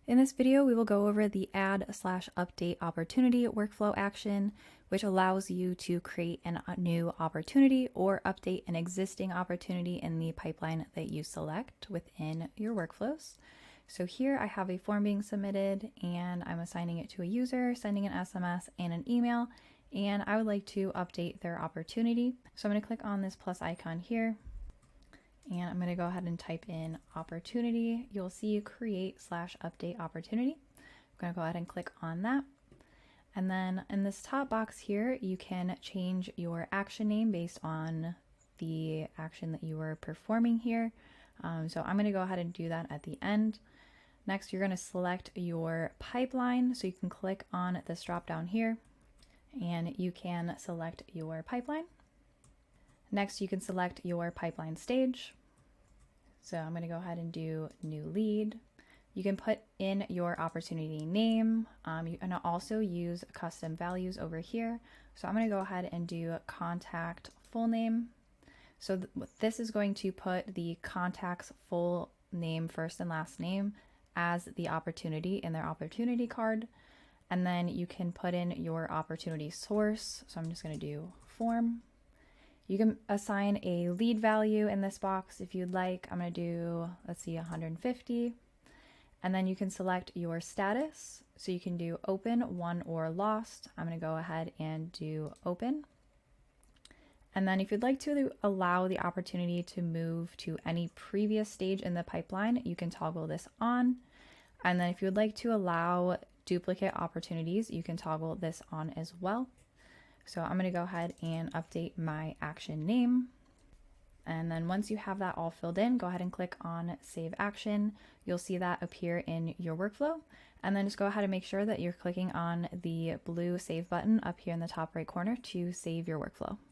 In this video, we will go over the add/update opportunity workflow action, which allows you to create a new opportunity or update an existing opportunity in the pipeline that you select within your workflows. So here I have a form being submitted and I'm assigning it to a user, sending an SMS and an email, and I would like to update their opportunity. So I'm going to click on this plus icon here. And I'm going to go ahead and type in opportunity. You'll see create/update opportunity. I'm going to go ahead and click on that. And then in this top box here, you can change your action name based on the action that you are performing here. So I'm going to go ahead and do that at the end. Next, you're going to select your pipeline. So you can click on this drop down here and you can select your pipeline. Next, you can select your pipeline stage. So I'm going to go ahead and do new lead. You can put in your opportunity name. You can also use custom values over here. So I'm going to go ahead and do contact full name. So this is going to put the contact's full name, first and last name, as the opportunity in their opportunity card. And then you can put in your opportunity source. So I'm just going to do form. You can assign a lead value in this box if you'd like. I'm going to do, let's see, 150. And then you can select your status. So you can do open, won, or lost. I'm going to go ahead and do open. And then if you'd like to allow the opportunity to move to any previous stage in the pipeline, you can toggle this on. And then if you would like to allow duplicate opportunities, you can toggle this on as well. So I'm going to go ahead and update my action name. And then once you have that all filled in, go ahead and click on Save Action. You'll see that appear in your workflow. And then just go ahead and make sure that you're clicking on the blue Save button up here in the top right corner to save your workflow.